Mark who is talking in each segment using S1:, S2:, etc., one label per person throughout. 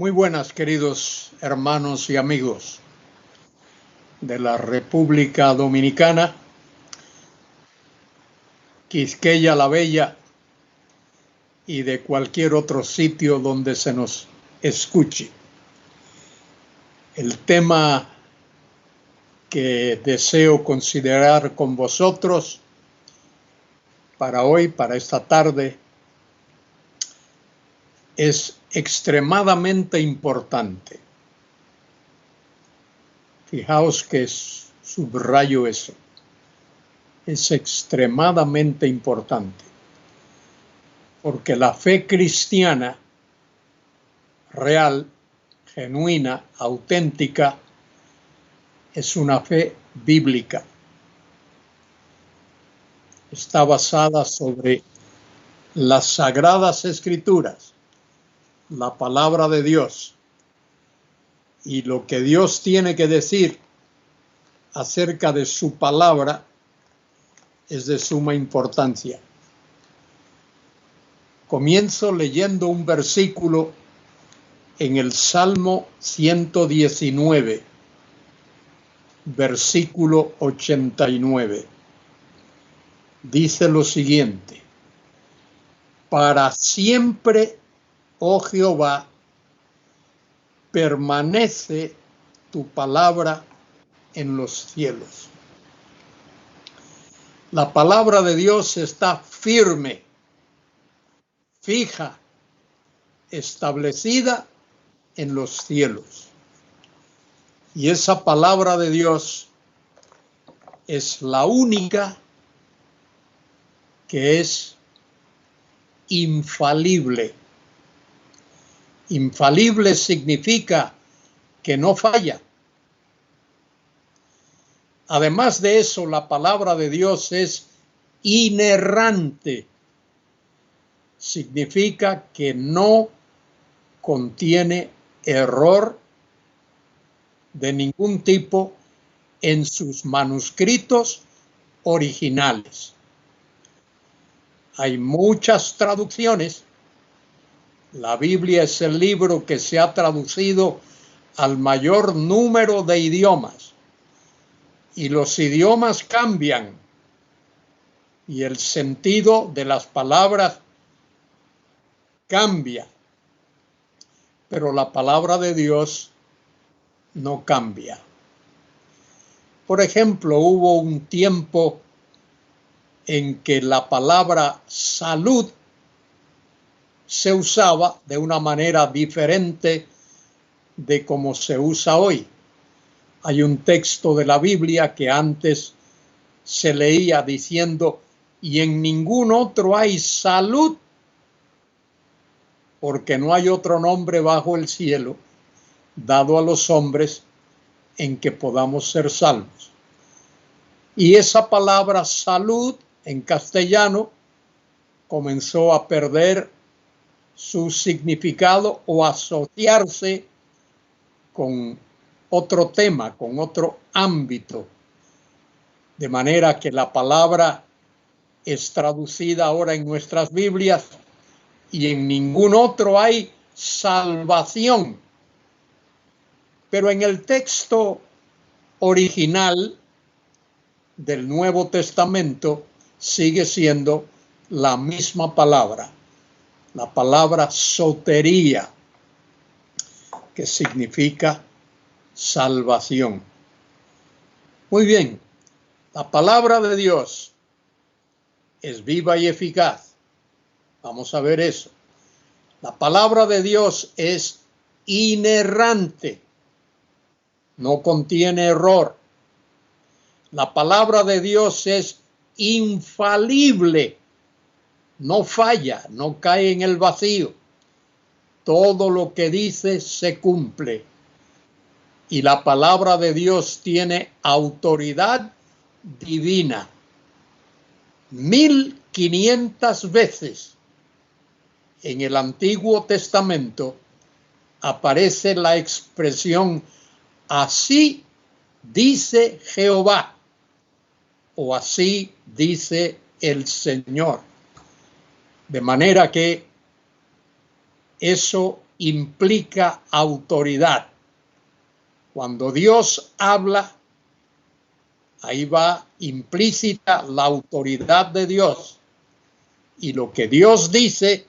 S1: Muy buenas, queridos hermanos y amigos de la República Dominicana, Quisqueya la Bella y de cualquier otro sitio donde se nos escuche. El tema que deseo considerar con vosotros para hoy, para esta tarde, es extremadamente importante. Fijaos que subrayo eso. Es extremadamente importante, porque la fe cristiana real, genuina, auténtica, es una fe bíblica. Está basada sobre las sagradas escrituras, la palabra de Dios, y lo que Dios tiene que decir acerca de su palabra es de suma importancia. Comienzo leyendo un versículo en el Salmo 119, versículo 89. Dice lo siguiente: para siempre, oh Jehová, permanece tu palabra en los cielos. La palabra de Dios está firme, fija, establecida en los cielos. Y esa palabra de Dios es la única que es infalible. Infalible significa que no falla. Además de eso, la palabra de Dios es inerrante. Significa que no contiene error de ningún tipo en sus manuscritos originales. Hay muchas traducciones. La Biblia es el libro que se ha traducido al mayor número de idiomas. Y los idiomas cambian. Y el sentido de las palabras cambia. Pero la palabra de Dios no cambia. Por ejemplo, hubo un tiempo en que la palabra salud se usaba de una manera diferente de como se usa hoy. Hay un texto de la Biblia que antes se leía diciendo: y en ningún otro hay salud, porque no hay otro nombre bajo el cielo dado a los hombres en que podamos ser salvos. Y esa palabra salud en castellano comenzó a perder su significado o asociarse con otro tema, con otro ámbito. De manera que la palabra es traducida ahora en nuestras Biblias y en ningún otro hay salvación. Pero en el texto original del Nuevo Testamento sigue siendo la misma palabra, la palabra sotería, que significa salvación. Muy bien, la palabra de Dios es viva y eficaz. Vamos a ver eso. La palabra de Dios es inerrante, no contiene error. La palabra de Dios es infalible, no falla, no cae en el vacío. Todo lo que dice se cumple. Y la palabra de Dios tiene autoridad divina. 1500 veces en el Antiguo Testamento aparece la expresión así dice Jehová o así dice el Señor. De manera que eso implica autoridad. Cuando Dios habla, ahí va implícita la autoridad de Dios. Y lo que Dios dice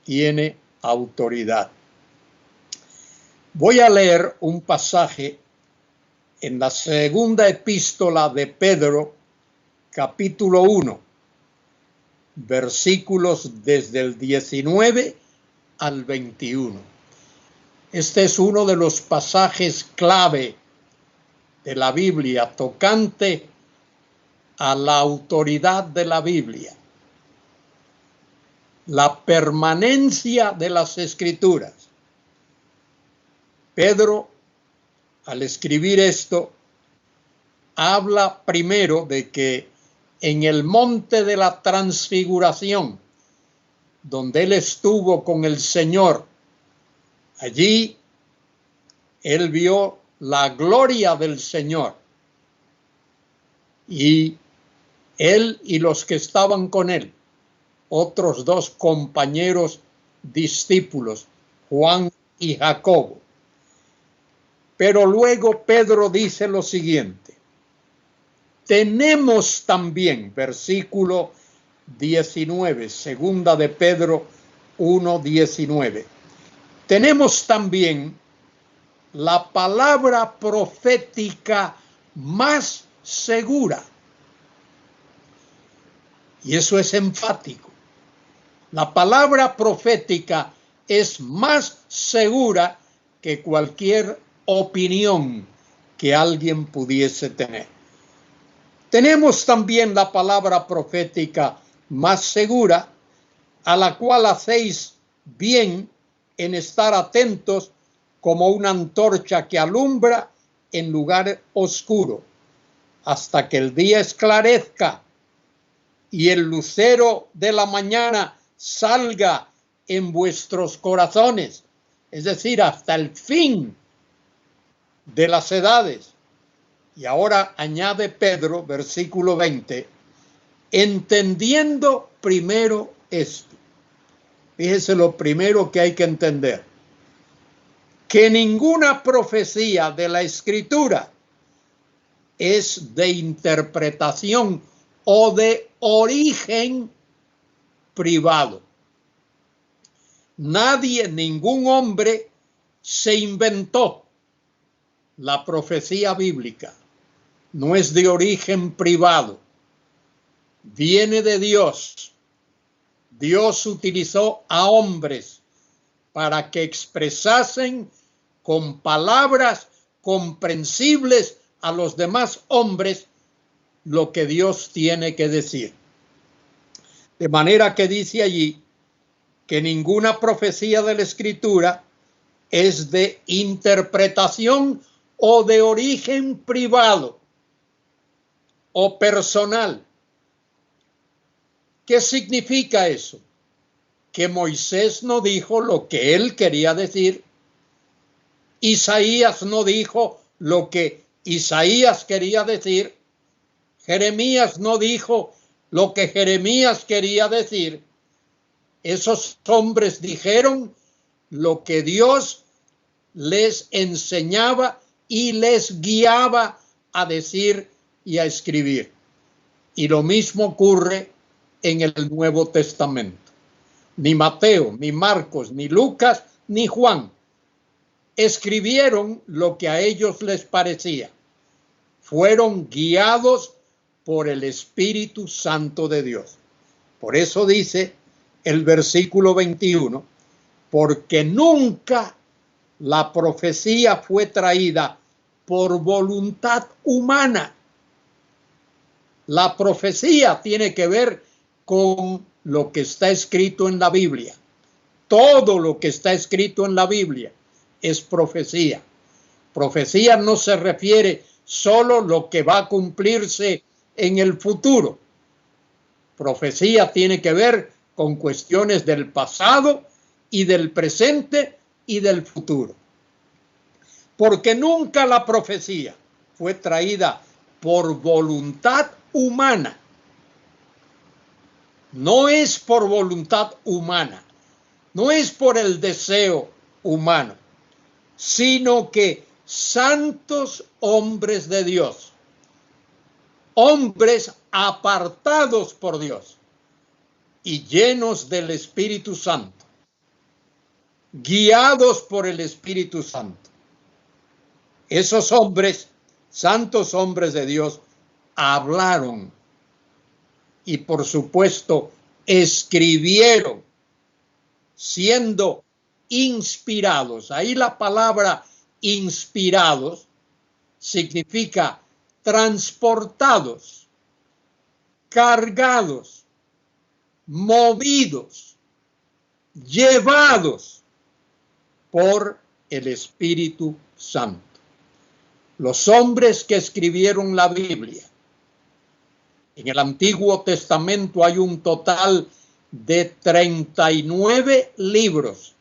S1: tiene autoridad. Voy a leer un pasaje en la segunda epístola de Pedro, capítulo 1, versículos desde el 19 al 21. Este es uno de los pasajes clave de la Biblia tocante a la autoridad de la Biblia, la permanencia de las Escrituras. Pedro, al escribir esto, habla primero de que en el monte de la transfiguración, donde él estuvo con el Señor, allí él vio la gloria del Señor. Y él y los que estaban con él, otros dos compañeros discípulos, Juan y Jacobo. Pero luego Pedro dice lo siguiente: tenemos también, versículo 19, segunda de Pedro 1:19, tenemos también la palabra profética más segura. Y eso es enfático. La palabra profética es más segura que cualquier opinión que alguien pudiese tener. Tenemos también la palabra profética más segura, a la cual hacéis bien en estar atentos como una antorcha que alumbra en lugar oscuro, hasta que el día esclarezca y el lucero de la mañana salga en vuestros corazones, es decir, hasta el fin de las edades. Y ahora añade Pedro, versículo 20, entendiendo primero esto. Fíjese lo primero que hay que entender: que ninguna profecía de la Escritura es de interpretación o de origen privado. Nadie, ningún hombre se inventó la profecía bíblica. No es de origen privado. Viene de Dios. Dios utilizó a hombres para que expresasen con palabras comprensibles a los demás hombres lo que Dios tiene que decir. De manera que dice allí que ninguna profecía de la Escritura es de interpretación o de origen privado o personal. ¿Qué significa eso? Que Moisés no dijo lo que él quería decir, Isaías no dijo lo que Isaías quería decir, Jeremías no dijo lo que Jeremías quería decir. Esos hombres dijeron lo que Dios les enseñaba y les guiaba a decir y a escribir. Y lo mismo ocurre en el Nuevo Testamento. Ni Mateo, ni Marcos, ni Lucas, ni Juan escribieron lo que a ellos les parecía. Fueron guiados por el Espíritu Santo de Dios. Por eso dice el versículo 21, porque nunca la profecía fue traída por voluntad humana. La profecía tiene que ver con lo que está escrito en la Biblia. Todo lo que está escrito en la Biblia es profecía. Profecía no se refiere solo a lo que va a cumplirse en el futuro. Profecía tiene que ver con cuestiones del pasado y del presente y del futuro. Porque nunca la profecía fue traída por voluntad humana. No es por voluntad humana, no es por el deseo humano, sino que santos hombres de Dios, hombres apartados por Dios y llenos del Espíritu Santo, guiados por el Espíritu Santo. Esos hombres, santos hombres de Dios, hablaron y por supuesto escribieron, siendo inspirados. Ahí la palabra inspirados significa transportados, cargados, movidos, llevados por el Espíritu Santo. Los hombres que escribieron la Biblia, en el Antiguo Testamento hay un total de 39 libros.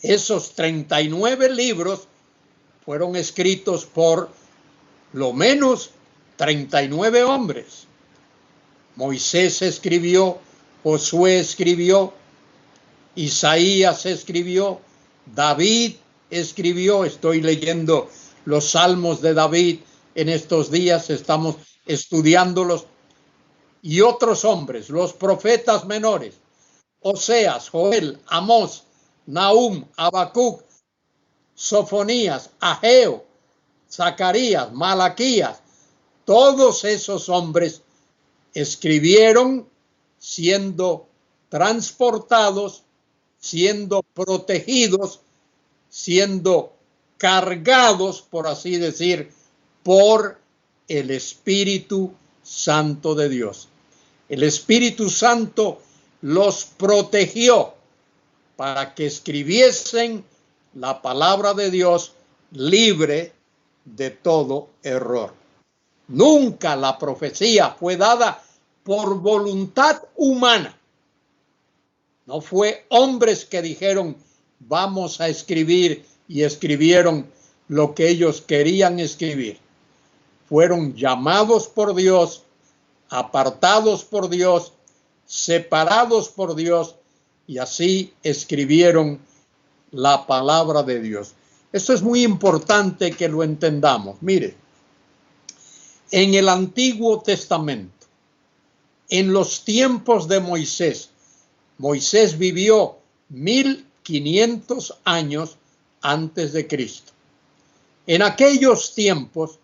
S1: Esos 39 libros fueron escritos por lo menos 39 hombres. Moisés escribió, Josué escribió, Isaías escribió, David escribió. Estoy leyendo los salmos de David en estos días, estamos estudiándolos. Y otros hombres, los profetas menores, Oseas, Joel, Amós, Nahum, Habacuc, Sofonías, Ageo, Zacarías, Malaquías, todos esos hombres escribieron siendo transportados, siendo protegidos, siendo cargados, por así decir, por el Espíritu Santo de Dios. El Espíritu Santo los protegió para que escribiesen la palabra de Dios libre de todo error. Nunca la profecía fue dada por voluntad humana. No fue hombres que dijeron, vamos a escribir, y escribieron lo que ellos querían escribir. Fueron llamados por Dios, apartados por Dios, separados por Dios, y así escribieron la palabra de Dios. Esto es muy importante que lo entendamos. Mire, en el Antiguo Testamento, en los tiempos de Moisés, Moisés vivió 1500 años antes de Cristo. En aquellos tiempos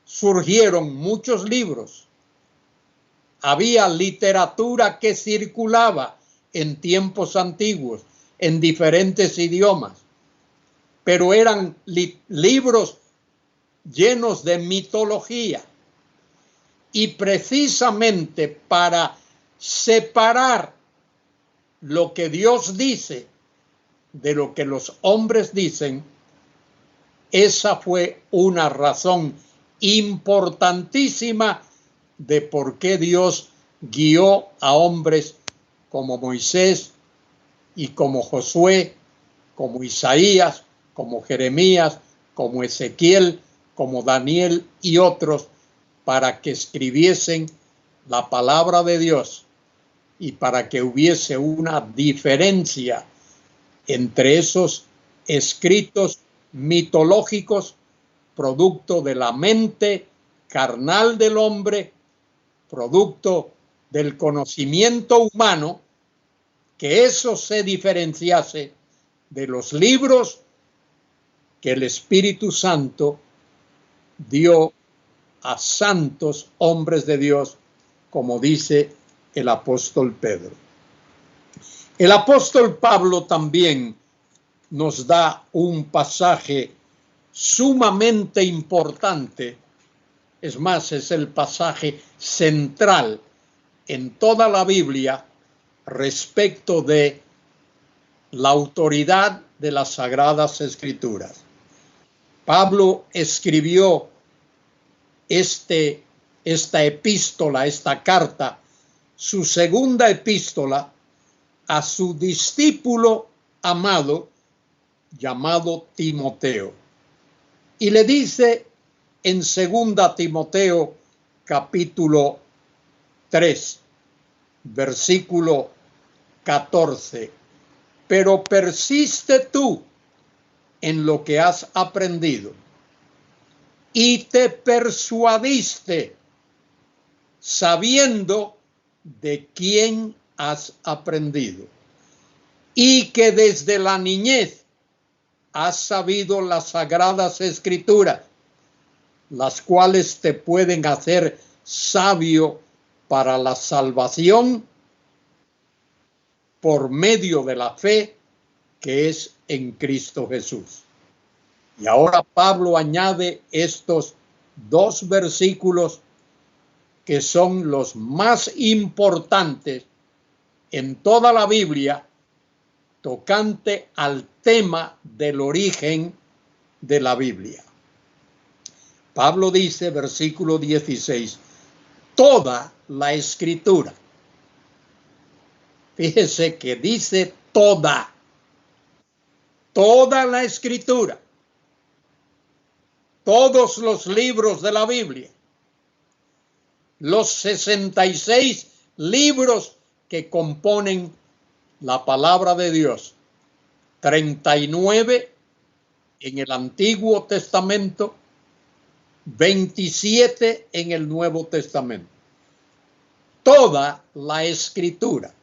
S1: surgieron muchos libros. Había literatura que circulaba en tiempos antiguos, en diferentes idiomas, pero eran libros llenos de mitología. Y precisamente para separar lo que Dios dice de lo que los hombres dicen, esa fue una razón importantísima de por qué Dios guió a hombres como Moisés y como Josué, como Isaías, como Jeremías, como Ezequiel, como Daniel y otros, para que escribiesen la palabra de Dios y para que hubiese una diferencia entre esos escritos mitológicos, producto de la mente carnal del hombre, producto del conocimiento humano, que eso se diferenciase de los libros que el Espíritu Santo dio a santos hombres de Dios, como dice el apóstol Pedro. El apóstol Pablo también nos da un pasaje sumamente importante. Es más, es el pasaje central en toda la Biblia respecto de la autoridad de las Sagradas Escrituras. Pablo escribió esta epístola, esta carta, su segunda epístola, a su discípulo amado llamado Timoteo. Y le dice en 2 Timoteo capítulo 3, versículo 14, pero persiste tú en lo que has aprendido y te persuadiste sabiendo de quién has aprendido y que desde la niñez has sabido las sagradas escrituras, las cuales te pueden hacer sabio para la salvación por medio de la fe que es en Cristo Jesús. Y ahora Pablo añade estos dos versículos que son los más importantes en toda la Biblia tocante al tema del origen de la Biblia. Pablo dice, versículo 16, toda la escritura. Fíjese que dice toda la escritura, todos los libros de la Biblia, los 66 libros que componen la palabra de Dios, 39 en el Antiguo Testamento, 27 en el Nuevo Testamento. Toda la escritura.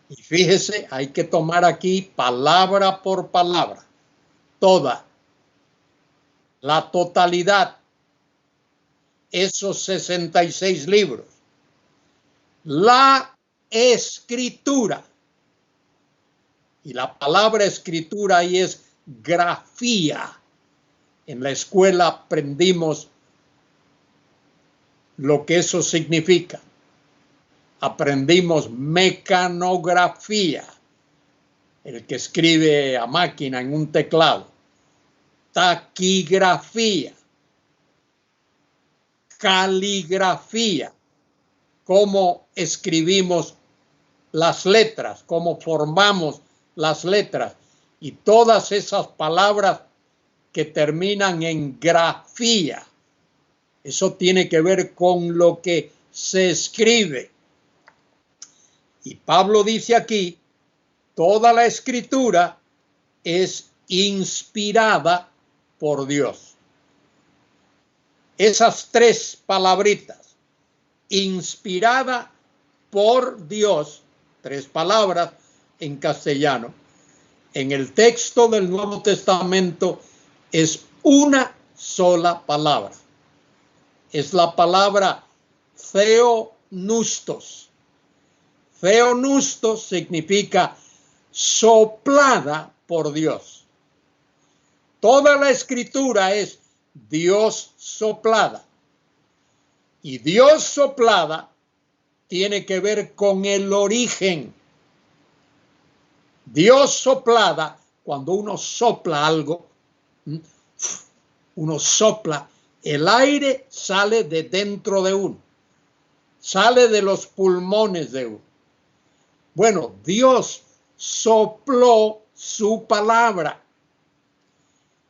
S1: Y fíjese, hay que tomar aquí palabra por palabra. Toda. La totalidad. Esos 66 libros. La escritura. Y la palabra escritura ahí es grafía. En la escuela aprendimos lo que eso significa. Aprendimos mecanografía, el que escribe a máquina en un teclado. Taquigrafía, caligrafía, cómo escribimos las letras, cómo formamos las letras y todas esas palabras que terminan en grafía. Eso tiene que ver con lo que se escribe. Y Pablo dice aquí, toda la escritura es inspirada por Dios. Esas tres palabritas, inspirada por Dios, tres palabras en castellano, en el texto del Nuevo Testamento es una sola palabra. Es la palabra theopneustos. Theopneustos significa soplada por Dios. Toda la escritura es Dios soplada. Y Dios soplada tiene que ver con el origen. Dios soplada, cuando uno sopla algo, uno sopla, el aire sale de dentro de uno, sale de los pulmones de uno. Bueno, Dios sopló su palabra.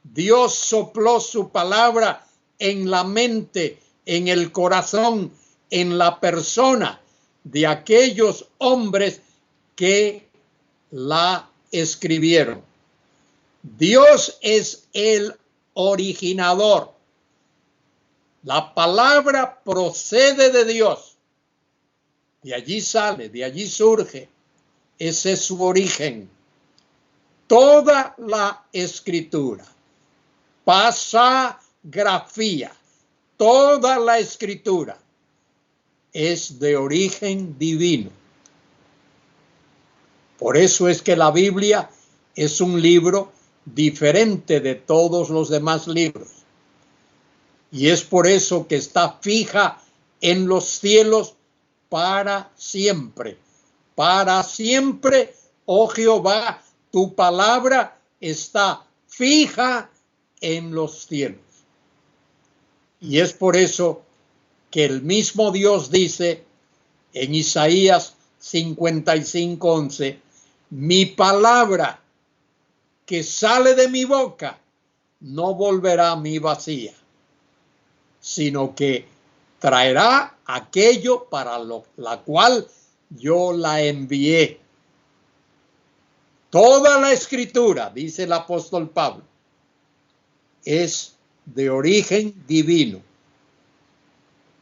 S1: Dios sopló su palabra en la mente, en el corazón, en la persona de aquellos hombres que la escribieron. Dios es el originador. La palabra procede de Dios. De allí sale, de allí surge. Ese es su origen. Toda la escritura, pasagrafía, toda la escritura es de origen divino. Por eso es que la Biblia es un libro diferente de todos los demás libros. Y es por eso que está fija en los cielos para siempre. Para siempre, oh Jehová, tu palabra está fija en los cielos. Y es por eso que el mismo Dios dice en Isaías 55:11, mi palabra que sale de mi boca no volverá a mí vacía, sino que traerá aquello para la cual yo la envié. Toda la escritura, dice el apóstol Pablo, es de origen divino,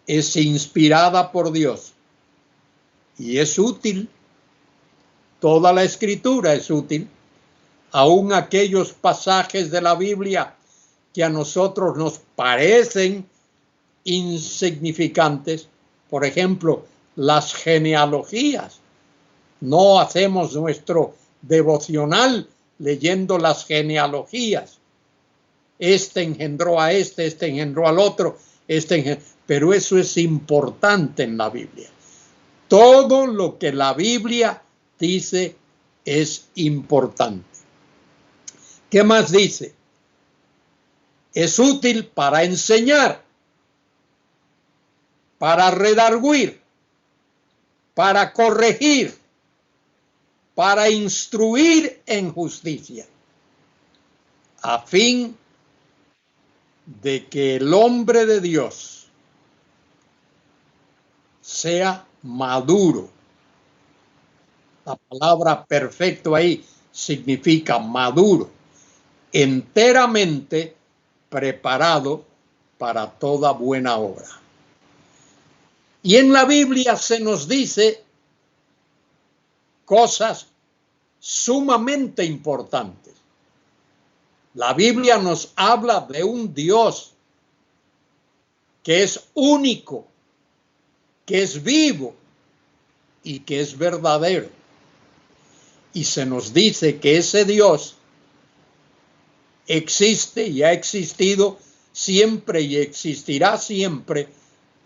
S1: es inspirada por Dios y es útil. Toda la escritura es útil, aun aquellos pasajes de la Biblia que a nosotros nos parecen insignificantes, por ejemplo, las genealogías. No hacemos nuestro devocional leyendo las genealogías. Este engendró a este engendró al otro, pero eso es importante en la Biblia. Todo lo que la Biblia dice es importante. ¿Qué más dice? Es útil para enseñar, para redarguir, para corregir, para instruir en justicia, a fin de que el hombre de Dios sea maduro. La palabra perfecto ahí significa maduro, enteramente preparado para toda buena obra. Y en la Biblia se nos dice cosas sumamente importantes. La Biblia nos habla de un Dios que es único, que es vivo y que es verdadero. Y se nos dice que ese Dios existe y ha existido siempre y existirá siempre,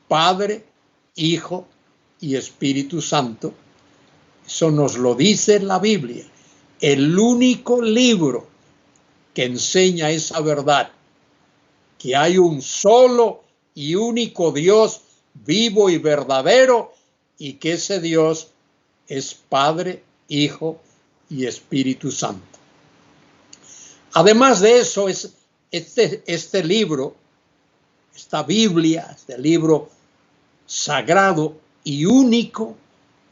S1: Padre, Hijo y Espíritu Santo. Eso nos lo dice la Biblia, el único libro que enseña esa verdad, que hay un solo y único Dios vivo y verdadero, y que ese Dios es Padre, Hijo y Espíritu Santo. Además de eso, este libro, esta Biblia, este libro sagrado y único,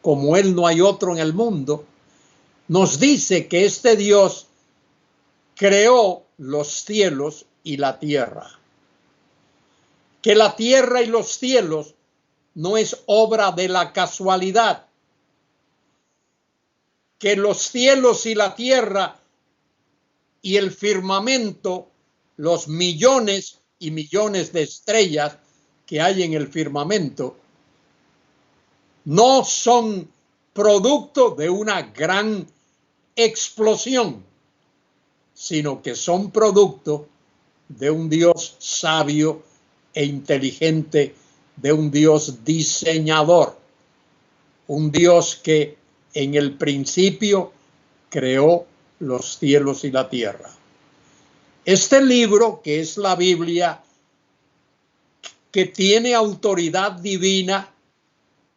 S1: como él no hay otro en el mundo, nos dice que este Dios creó los cielos y la tierra. Que la tierra y los cielos no es obra de la casualidad. Que los cielos y la tierra y el firmamento, los millones y millones de estrellas que hay en el firmamento, no son producto de una gran explosión, sino que son producto de un Dios sabio e inteligente, de un Dios diseñador, un Dios que en el principio creó los cielos y la tierra. Este libro, que es la Biblia, que tiene autoridad divina,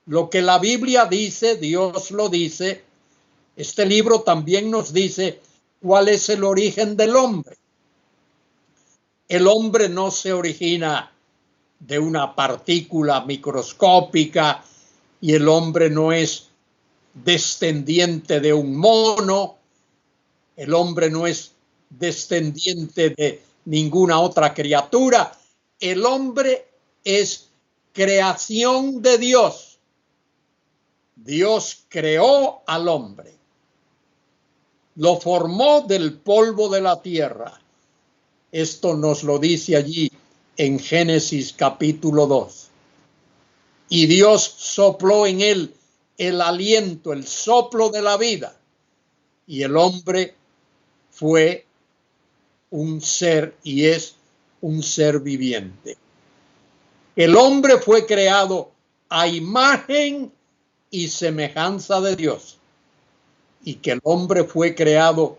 S1: lo que la Biblia dice, Dios lo dice. Este libro también nos dice cuál es el origen del hombre. El hombre no se origina de una partícula microscópica y el hombre no es descendiente de un mono. El hombre no es descendiente de ninguna otra criatura. El hombre es creación de Dios. Dios creó al hombre. Lo formó del polvo de la tierra. Esto nos lo dice allí en Génesis capítulo 2. Y Dios sopló en él el aliento, el soplo de la vida. Y el hombre fue un ser y es un ser viviente. El hombre fue creado a imagen y semejanza de Dios. Y que el hombre fue creado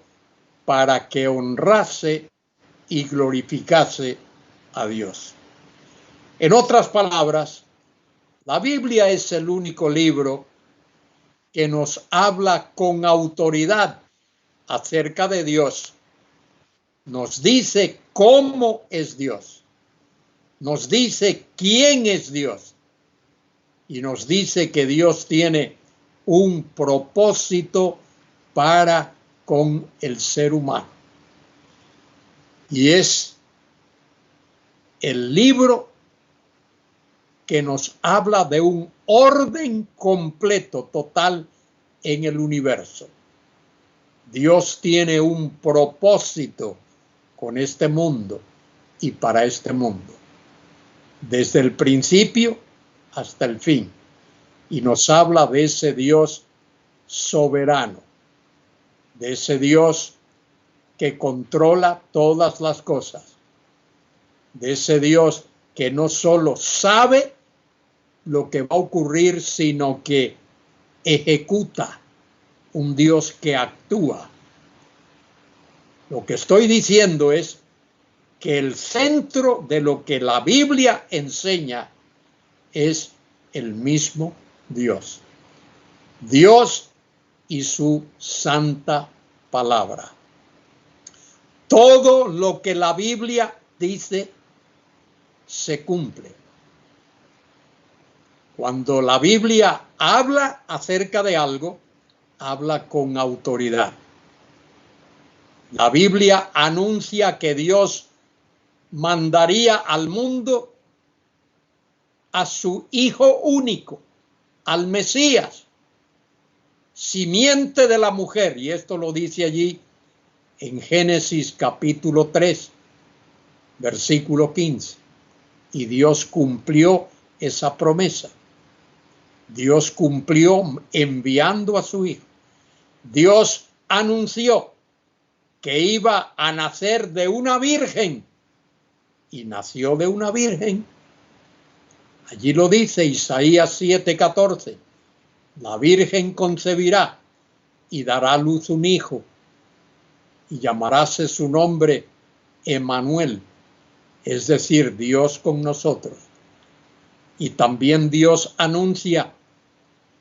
S1: para que honrase y glorificase a Dios. En otras palabras, la Biblia es el único libro que nos habla con autoridad acerca de Dios. Nos dice cómo es Dios. Nos dice quién es Dios. Y nos dice que Dios tiene un propósito para con el ser humano. Y es el libro que nos habla de un orden completo, total en el universo. Dios tiene un propósito con este mundo y para este mundo, desde el principio hasta el fin. Y nos habla de ese Dios soberano, de ese Dios que controla todas las cosas, de ese Dios que no solo sabe lo que va a ocurrir, sino que ejecuta, un Dios que actúa. Lo que estoy diciendo es que el centro de lo que la Biblia enseña es el mismo Dios. Dios y su santa palabra. Todo lo que la Biblia dice se cumple. Cuando la Biblia habla acerca de algo, habla con autoridad. La Biblia anuncia que Dios mandaría al mundo a su Hijo único, al Mesías, simiente de la mujer, y esto lo dice allí en Génesis capítulo 3, versículo 15. Y Dios cumplió esa promesa. Dios cumplió enviando a su Hijo. Dios anunció que iba a nacer de una virgen y nació de una virgen. Allí lo dice Isaías 7:14. La virgen concebirá y dará a luz un hijo y llamaráse su nombre Emmanuel, es decir, Dios con nosotros. Y también Dios anuncia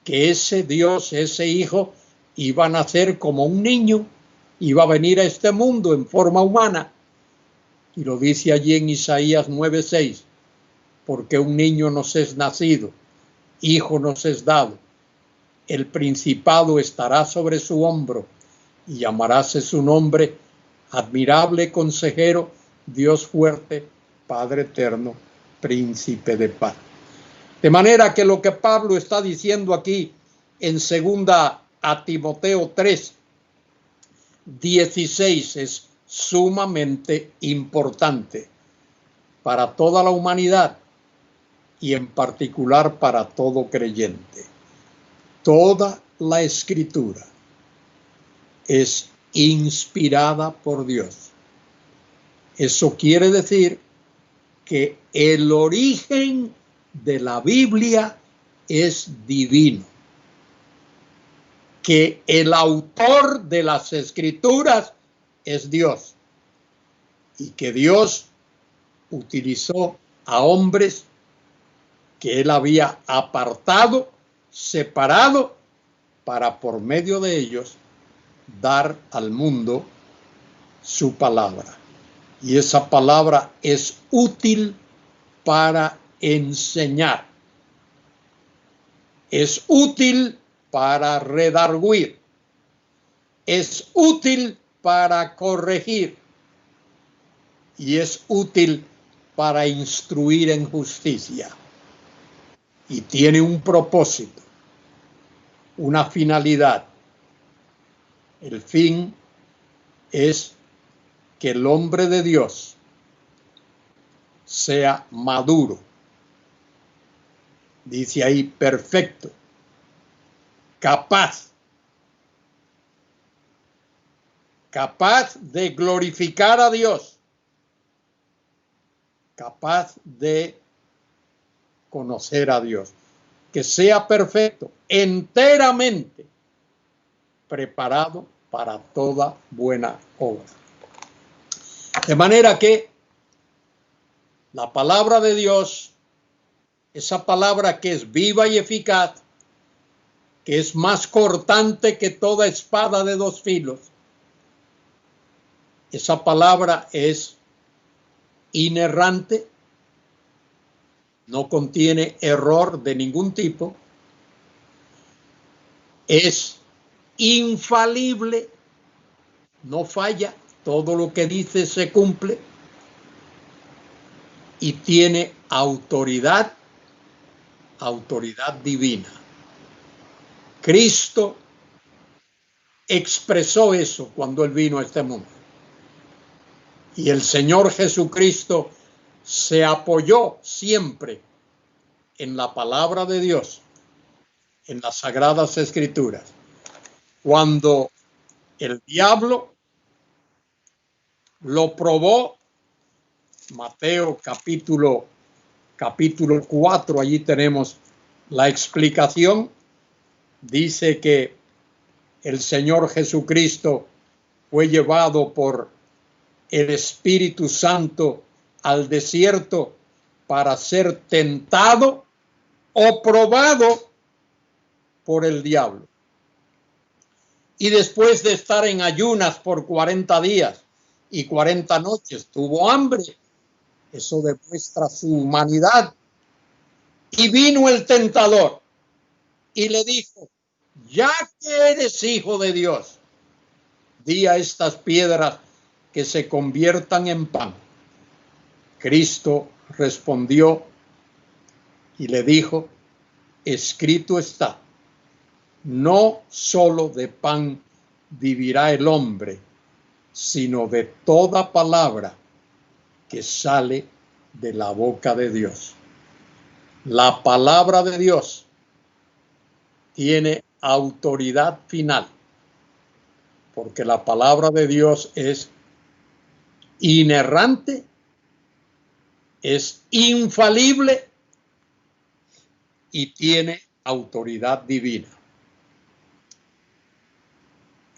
S1: que ese Dios, ese hijo, iba a nacer como un niño, iba a venir a este mundo en forma humana. Y lo dice allí en Isaías 9:6, porque un niño nos es nacido, hijo nos es dado, el principado estará sobre su hombro y llamaráse su nombre admirable consejero, Dios fuerte, Padre eterno, príncipe de paz. De manera que lo que Pablo está diciendo aquí en 2 Timoteo 3:16 es sumamente importante para toda la humanidad y en particular para todo creyente. Toda la Escritura es inspirada por Dios. Eso quiere decir que el origen de la Biblia es divino, que el autor de las Escrituras es Dios y que Dios utilizó a hombres que él había apartado, separado, para por medio de ellos dar al mundo su palabra. Y esa palabra es útil para enseñar. Es útil para redarguir. Es útil para corregir. Y es útil para instruir en justicia. Y tiene un propósito, una finalidad. El fin es que el hombre de Dios sea maduro. Dice ahí perfecto, capaz de glorificar a Dios, capaz de conocer a Dios, que sea perfecto, enteramente preparado para toda buena obra. De manera que la palabra de Dios, esa palabra que es viva y eficaz, que es más cortante que toda espada de dos filos, esa palabra es inerrante, no contiene error de ningún tipo, es infalible, no falla, todo lo que dice se cumple y tiene autoridad divina. Cristo expresó eso cuando Él vino a este mundo. Y el Señor Jesucristo se apoyó siempre en la palabra de Dios, en las Sagradas Escrituras. Cuando el diablo lo probó, Mateo capítulo 4, allí tenemos la explicación. Dice que el Señor Jesucristo fue llevado por el Espíritu Santo al desierto para ser tentado o probado por el diablo. Y después de estar en ayunas por 40 días y 40 noches, tuvo hambre. Eso demuestra su humanidad. Y vino el tentador y le dijo: ya que eres hijo de Dios, di a estas piedras que se conviertan en pan. Cristo respondió y le dijo: escrito está, no solo de pan vivirá el hombre, sino de toda palabra que sale de la boca de Dios. La palabra de Dios tiene autoridad final, porque la palabra de Dios es inerrante, es infalible y tiene autoridad divina.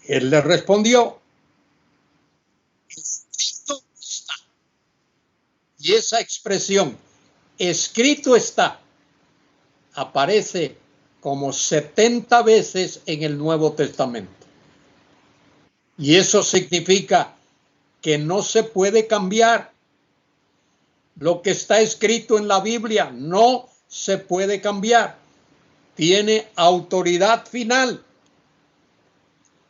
S1: Él le respondió: escrito está. Y esa expresión, escrito está, aparece como 70 veces en el Nuevo Testamento. Y eso significa que no se puede cambiar. Lo que está escrito en la Biblia no se puede cambiar. Tiene autoridad final.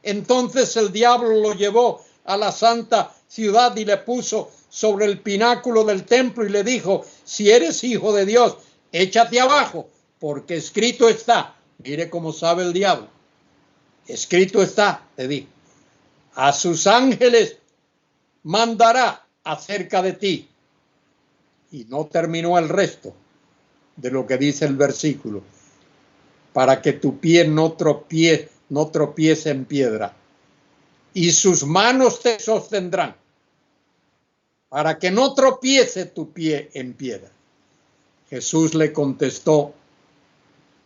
S1: Entonces el diablo lo llevó a la santa ciudad y le puso sobre el pináculo del templo y le dijo: si eres hijo de Dios, échate abajo, porque escrito está. Mire cómo sabe el diablo. Escrito está, le dijo: a sus ángeles mandará acerca de ti. Y no terminó el resto de lo que dice el versículo: para que tu pie no tropiece en piedra, y sus manos te sostendrán, para que no tropiece tu pie en piedra. Jesús le contestó: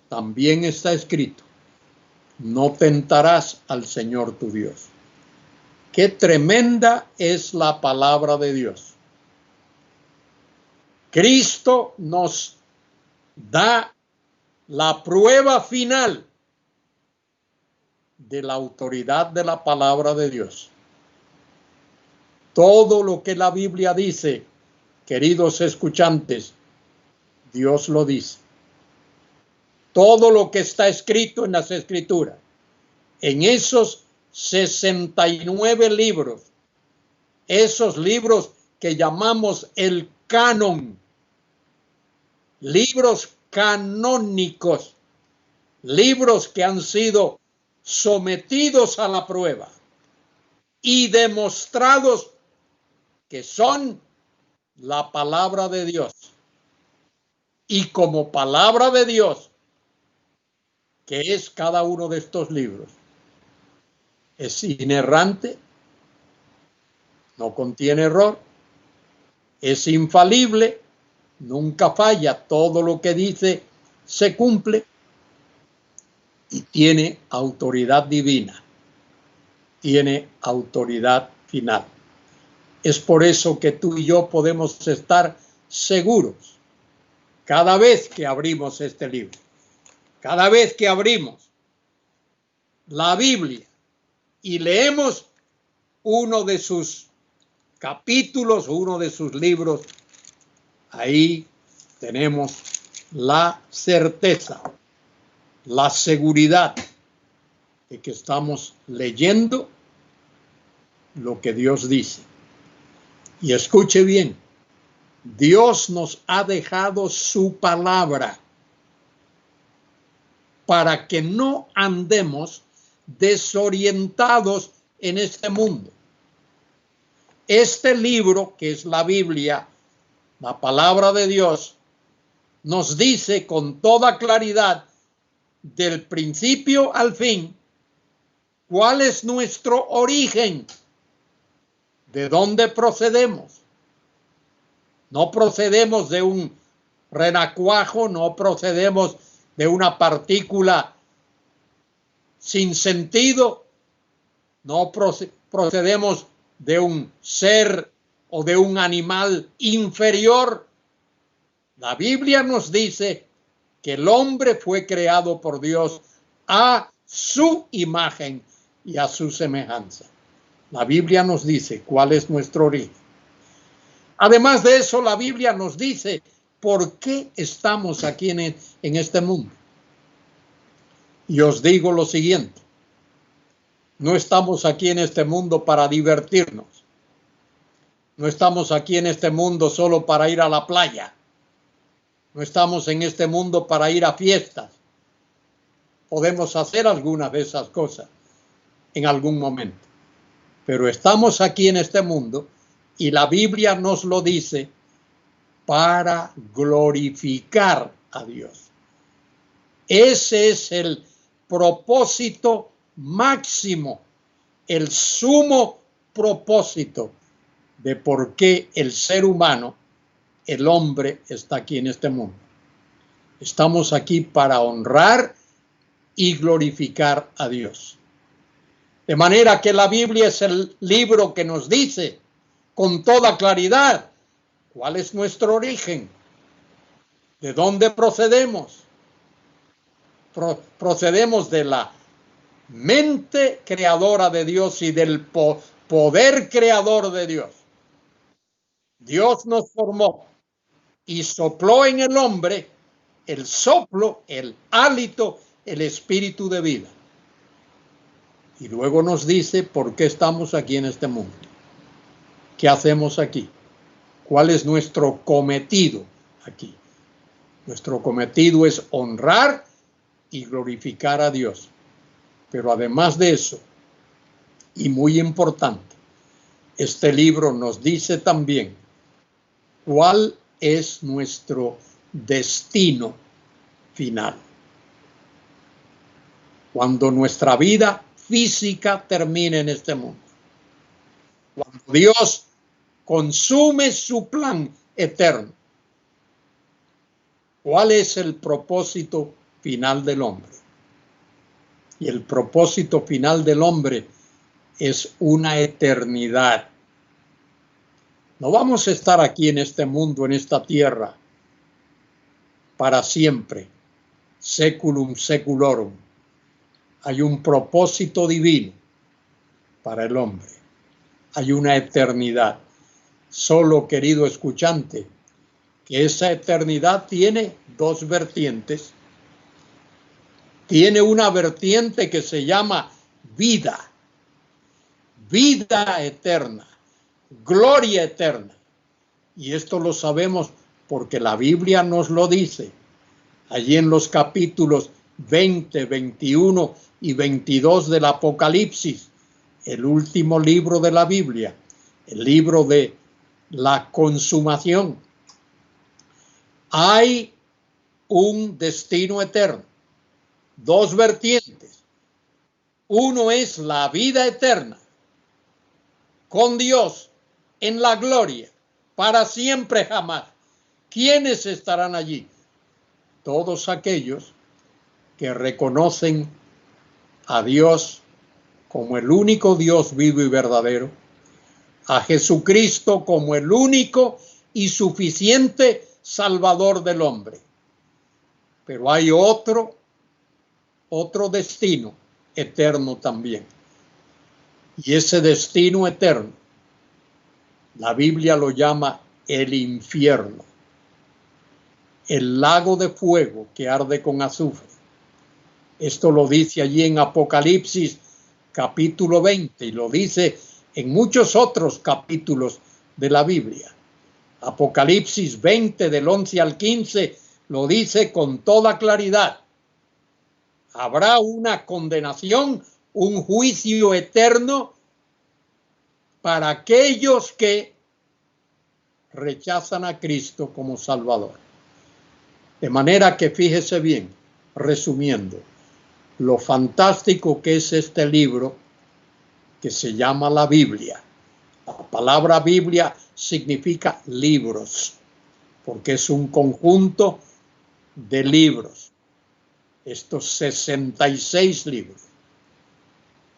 S1: también está escrito, no tentarás al Señor tu Dios. Qué tremenda es la palabra de Dios. Cristo nos da la prueba final de la autoridad de la palabra de Dios. Todo lo que la Biblia dice, queridos escuchantes, Dios lo dice. Todo lo que está escrito en las Escrituras, en esos 69 libros, esos libros que llamamos el canon, libros canónicos, libros que han sido sometidos a la prueba y demostrados que son la palabra de Dios. Y como palabra de Dios, que es cada uno de estos libros, es inerrante, no contiene error, es infalible, nunca falla, todo lo que dice se cumple y tiene autoridad divina, tiene autoridad final. Es por eso que tú y yo podemos estar seguros cada vez que abrimos este libro, cada vez que abrimos la Biblia y leemos uno de sus capítulos, uno de sus libros, ahí tenemos la certeza, la seguridad de que estamos leyendo lo que Dios dice. Y escuche bien, Dios nos ha dejado su palabra para que no andemos desorientados en este mundo. Este libro, que es la Biblia, la palabra de Dios, nos dice con toda claridad, del principio al fin, cuál es nuestro origen, de dónde procedemos. No procedemos de un renacuajo, no procedemos de una partícula sin sentido, no procedemos de un ser o de un animal inferior. La Biblia nos dice que el hombre fue creado por Dios a su imagen y a su semejanza. La Biblia nos dice cuál es nuestro origen. Además de eso, la Biblia nos dice por qué estamos aquí en este mundo. Y os digo lo siguiente, no estamos aquí en este mundo para divertirnos. No estamos aquí en este mundo solo para ir a la playa. No estamos en este mundo para ir a fiestas. Podemos hacer algunas de esas cosas en algún momento. Pero estamos aquí en este mundo y la Biblia nos lo dice para glorificar a Dios. Ese es el propósito máximo, el sumo propósito de por qué el ser humano, el hombre, está aquí en este mundo. Estamos aquí para honrar y glorificar a Dios. De manera que la Biblia es el libro que nos dice con toda claridad cuál es nuestro origen, de dónde procedemos. Procedemos de la mente creadora de Dios y del poder creador de Dios. Dios nos formó y sopló en el hombre el soplo, el hálito, el espíritu de vida. Y luego nos dice por qué estamos aquí en este mundo. ¿Qué hacemos aquí? ¿Cuál es nuestro cometido aquí? Nuestro cometido es honrar y glorificar a Dios. Pero además de eso, y muy importante, este libro nos dice también cuál es nuestro destino final. Cuando nuestra vida física termine en este mundo. Cuando Dios consume su plan eterno. ¿Cuál es el propósito final del hombre? Y el propósito final del hombre es una eternidad. No vamos a estar aquí en este mundo, en esta tierra, para siempre, seculum seculorum. Hay un propósito divino para el hombre. Hay una eternidad. Solo, querido escuchante, que esa eternidad tiene dos vertientes. Tiene una vertiente que se llama vida. Vida eterna. Gloria eterna. Y esto lo sabemos porque la Biblia nos lo dice. Allí en los capítulos 20, 21 y 22 del Apocalipsis, el último libro de la Biblia, el libro de la consumación. Hay un destino eterno, dos vertientes. Uno es la vida eterna con Dios en la gloria, para siempre jamás. ¿Quiénes estarán allí? Todos aquellos que reconocen a Dios como el único Dios vivo y verdadero, a Jesucristo como el único y suficiente Salvador del hombre. Pero hay otro destino eterno también. Y ese destino eterno, la Biblia lo llama el infierno, el lago de fuego que arde con azufre. Esto lo dice allí en Apocalipsis capítulo 20 y lo dice en muchos otros capítulos de la Biblia. Apocalipsis 20 del 11 al 15 lo dice con toda claridad. Habrá una condenación, un juicio eterno para aquellos que rechazan a Cristo como Salvador. De manera que fíjese bien, resumiendo, lo fantástico que es este libro que se llama la Biblia. La palabra Biblia significa libros, porque es un conjunto de libros. Estos 66 libros.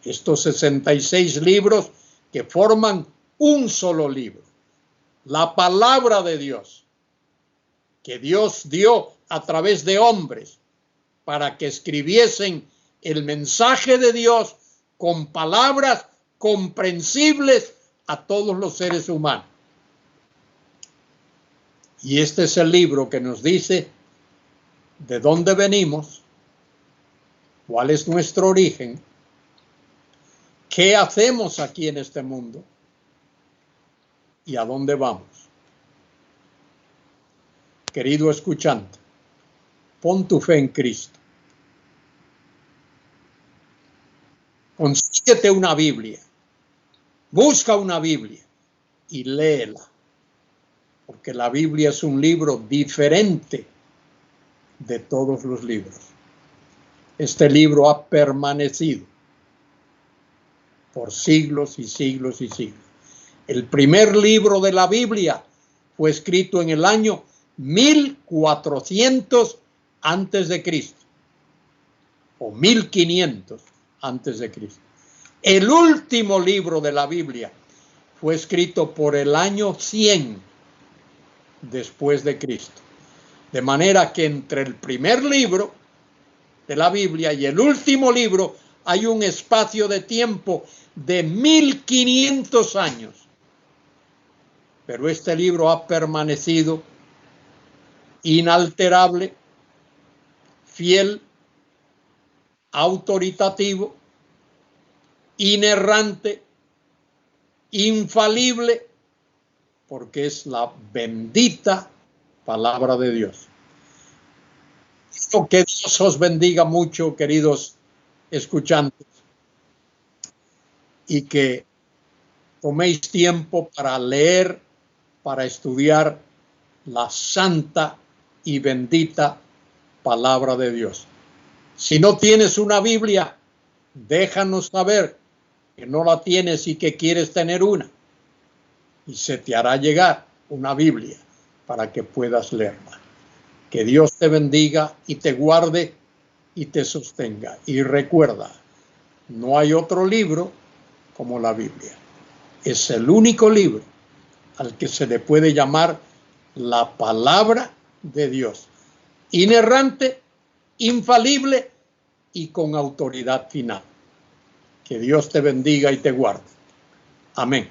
S1: Estos 66 libros que forman un solo libro. La palabra de Dios, que Dios dio a través de hombres para que escribiesen el mensaje de Dios con palabras comprensibles a todos los seres humanos. Y este es el libro que nos dice de dónde venimos, cuál es nuestro origen, qué hacemos aquí en este mundo y a dónde vamos. Querido escuchante, pon tu fe en Cristo. Consíguete una Biblia, busca una Biblia y léela, porque la Biblia es un libro diferente de todos los libros. Este libro ha permanecido por siglos y siglos y siglos. El primer libro de la Biblia fue escrito en el año 1400 antes de Cristo o 1500 antes de Cristo. El último libro de la Biblia fue escrito por el año 100 después de Cristo. De manera que entre el primer libro de la Biblia y el último libro hay un espacio de tiempo de 1500 años. Pero este libro ha permanecido inalterable, fiel, autoritativo, inerrante, infalible, porque es la bendita palabra de Dios. Que Dios os bendiga mucho, queridos escuchantes, y que toméis tiempo para leer, para estudiar la santa y bendita palabra de Dios. Si no tienes una Biblia, déjanos saber que no la tienes y que quieres tener una. Y se te hará llegar una Biblia para que puedas leerla. Que Dios te bendiga y te guarde y te sostenga. Y recuerda, no hay otro libro como la Biblia. Es el único libro al que se le puede llamar la palabra de Dios. Inerrante, infalible y con autoridad final. Que Dios te bendiga y te guarde. Amén.